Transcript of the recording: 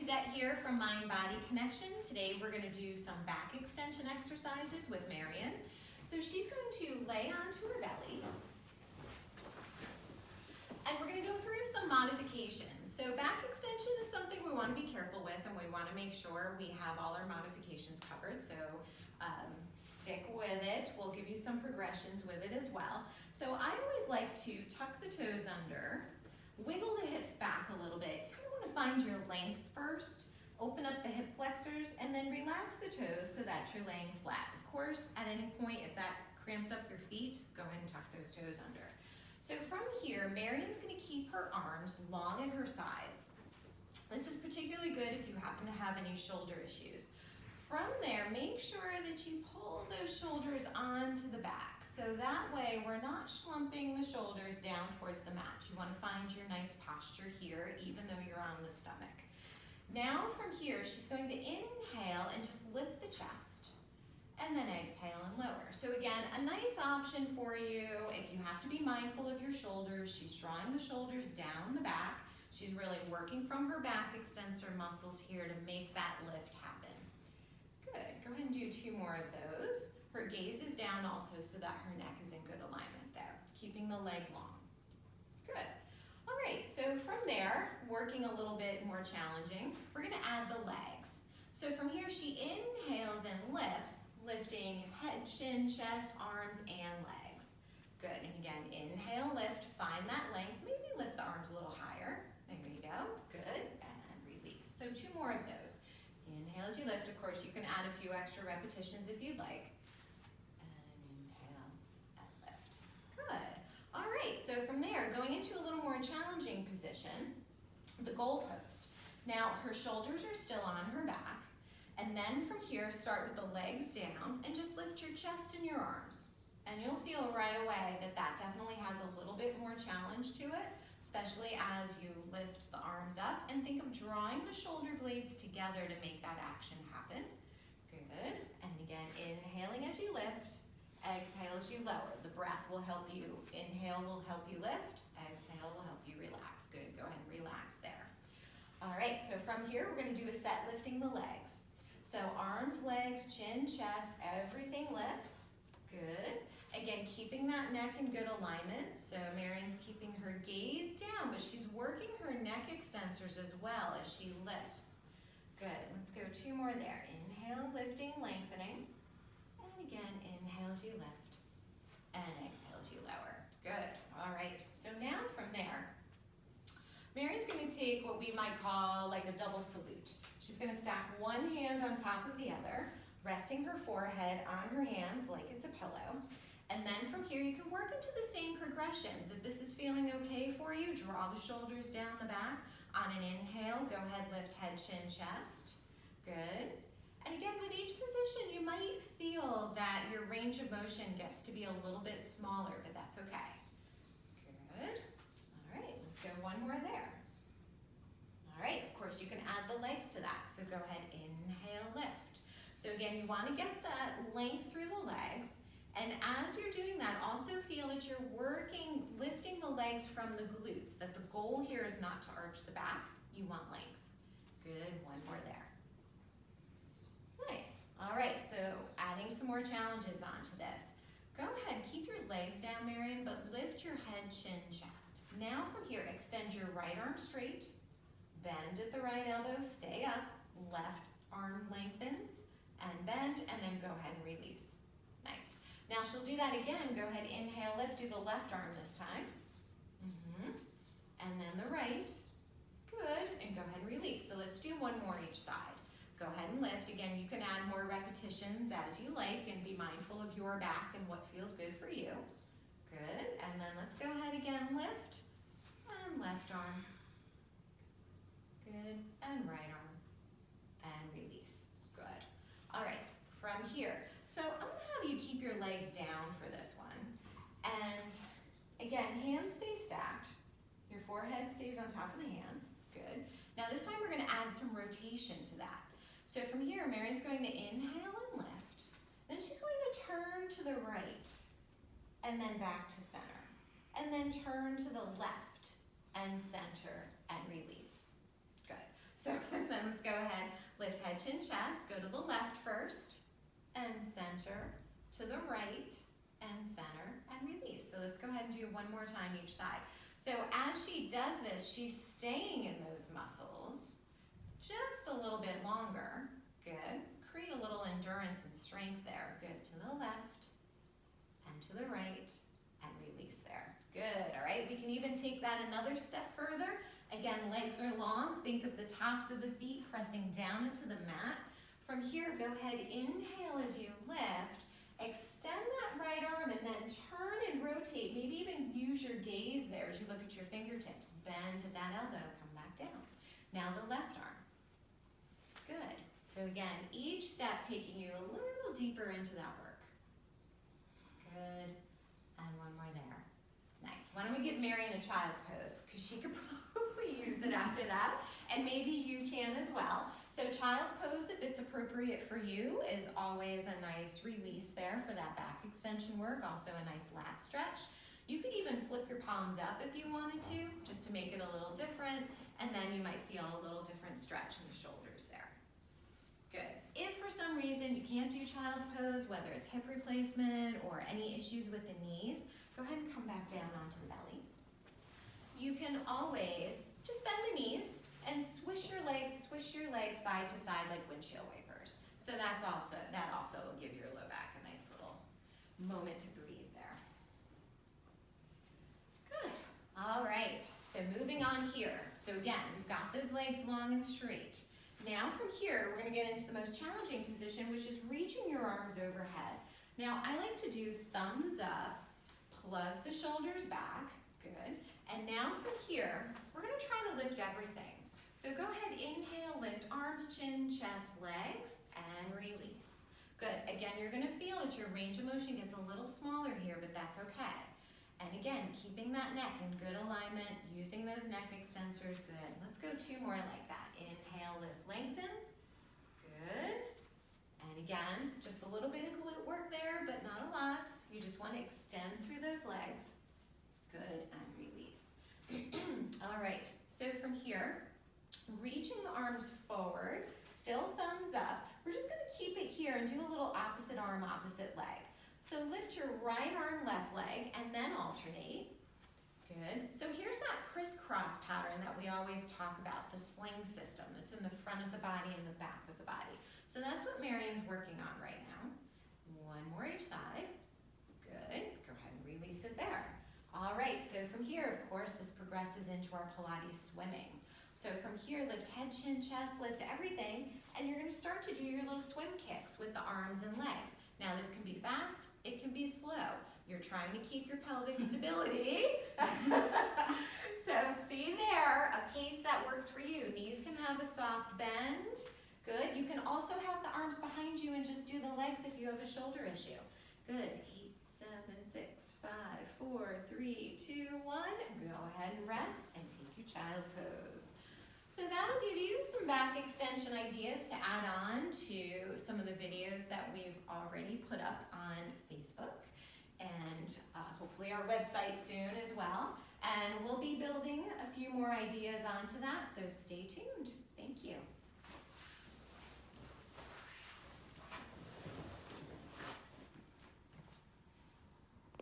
Suzette here from Mind Body Connection. Today we're going to do some back extension exercises with Marion. So she's going to lay onto her belly. And we're going to go through some modifications. So back extension is something we want to be careful with, and we want to make sure we have all our modifications covered. So stick with it. We'll give you some progressions with it as well. So I always like to tuck the toes under, wiggle the hips back a little bit. You kind of want to find your length first. Open up the hip flexors and then relax the toes so that you're laying flat. Of course, at any point, if that cramps up your feet, go ahead and tuck those toes under. So from here, Marion's going to keep her arms long at her sides. This is particularly good if you happen to have any shoulder issues. From there, make sure that you pull those shoulders onto the back. So that way, we're not slumping the shoulders down towards the mat. You want to find your nice posture here, even though you're on the stomach. Now from here, she's going to inhale and just lift the chest, and then exhale and lower. So again, a nice option for you if you have to be mindful of your shoulders. She's drawing the shoulders down the back. She's really working from her back extensor muscles here to make that lift happen. Good, go ahead and do 2 more of those. Her gaze is down also so that her neck is in good alignment there, keeping the leg long. Good. All right, so from there, working a little bit more challenging, we're gonna add the legs. So from here, she inhales and lifts, lifting head, chin, chest, arms, and legs. Good, and again, inhale, lift, find that length, maybe lift the arms a little higher. There you go, good, and release. So 2 more of those. Inhale as you lift. Of course, you can add a few extra repetitions if you'd like. And inhale and lift. Good. All right, so from there, going into a little more challenging position, the goal post. Now, her shoulders are still on her back, and then from here, start with the legs down and just lift your chest and your arms. And you'll feel right away that that definitely has a little bit more challenge to it, especially as you lift the arms up, and think of drawing the shoulder blades together to make that action happen. Good, and again, inhaling as you lift, exhale as you lower. The breath will help you. Inhale will help you lift, exhale will help you relax. Good, go ahead and relax there. All right, so from here, we're gonna do a set lifting the legs. So arms, legs, chin, chest, everything lifts. Good. Again, keeping that neck in good alignment. So Marion's keeping her gaze down, but she's working her neck extensors as well as she lifts. Good, let's go 2 more there. Inhale, lifting, lengthening. And again, inhale as you lift, and exhale as you lower. Good, all right. So now from there, Marion's gonna take what we might call like a double salute. She's gonna stack one hand on top of the other, resting her forehead on her hands like it's a pillow. And then from here, you can work into the same progressions. If this is feeling okay for you, draw the shoulders down the back. On an inhale, go ahead, lift head, chin, chest. Good. And again, with each position, you might feel that your range of motion gets to be a little bit smaller, but that's okay. Good. All right, let's go 1 more there. All right, of course, you can add the legs to that. So go ahead, inhale, lift. So again, you want to get that length through the legs. And as you're doing that, also feel that you're working, lifting the legs from the glutes, that the goal here is not to arch the back, you want length. Good, 1 more there. Nice. All right, so adding some more challenges onto this. Go ahead, keep your legs down, Marion, but lift your head, chin, chest. Now from here, extend your right arm straight, bend at the right elbow, stay up, left arm lengthens, and bend, and then go ahead and release. Nice. Now she'll do that again. Go ahead, inhale, lift, do the left arm this time. And then the right. Good, and go ahead and release. So let's do 1 more each side. Go ahead and lift. Again, you can add more repetitions as you like and be mindful of your back and what feels good for you. Good, and then let's go ahead again, lift, and left arm. Good, and right arm, and release. Good. All right, from here. So I'm gonna have you keep your legs down for this one. And again, hands stay stacked. Your forehead stays on top of the hands. Good. Now this time we're gonna add some rotation to that. So from here, Marion's going to inhale and lift. Then she's going to turn to the right and then back to center. And then turn to the left and center and release. Good. So then let's go ahead, lift head, chin, chest, go to the left first, and center, to the right, and center, and release. So let's go ahead and do one more time each side. So as she does this, she's staying in those muscles just a little bit longer. Good. Create a little endurance and strength there. Good. To the left, and to the right, and release there. Good. All right. We can even take that another step further. Again, legs are long. Think of the tops of the feet pressing down into the mat. From here, go ahead, inhale as you lift. Extend that right arm and then turn and rotate. Maybe even use your gaze there as you look at your fingertips. Bend to that elbow, come back down. Now the left arm. Good. So again, each step taking you a little deeper into that work. Good. And one more there. Nice. Why don't we give Marion a child's pose? Because she could probably use it after that. And maybe you can as well. So child's pose, if it's appropriate for you, is always a nice release there for that back extension work. Also a nice lat stretch. You could even flip your palms up if you wanted to, just to make it a little different. And then you might feel a little different stretch in the shoulders there. Good. If for some reason you can't do child's pose, whether it's hip replacement or any issues with the knees, go ahead and come back down onto the belly. You can always just bend the knees and swish your legs side to side like windshield wipers. So that also will give your low back a nice little moment to breathe there. Good. All right. So moving on here. So again, we've got those legs long and straight. Now from here, we're going to get into the most challenging position, which is reaching your arms overhead. Now I like to do thumbs up, plug the shoulders back. Good. And now from here, we're going to try to lift everything. So go ahead, inhale, lift arms, chin, chest, legs, and release. Good. Again, you're going to feel that your range of motion gets a little smaller here, but that's okay. And again, keeping that neck in good alignment, using those neck extensors. Good. Let's go two more like that. Inhale, lift, lengthen. Good. And again, just a little bit of glute work there, but not a lot. You just want to extend through those legs. Good, and release. All right, so from here, reaching the arms forward, still thumbs up. We're just going to keep it here and do a little opposite arm, opposite leg. So lift your right arm, left leg, and then alternate. Good. So here's that crisscross pattern that we always talk about, the sling system that's in the front of the body and the back of the body. So that's what Marion's working on right now. One more each side. Good. Go ahead and release it there. All right, so from here, of course, this progresses into our Pilates swimming. So from here, lift head, chin, chest, lift everything, and you're going to start to do your little swim kicks with the arms and legs. Now this can be fast, it can be slow. You're trying to keep your pelvic stability. So see there, a pace that works for you. Knees can have a soft bend. Good. You can also have the arms behind you and just do the legs if you have a shoulder issue. Good. 8, 7, 6, 5, 4, 3, 2, 1. Go ahead and rest and take your child's pose. So that'll give you some back extension ideas to add on to some of the videos that we've already put up on Facebook and hopefully our website soon as well. And we'll be building a few more ideas onto that, so stay tuned. Thank you.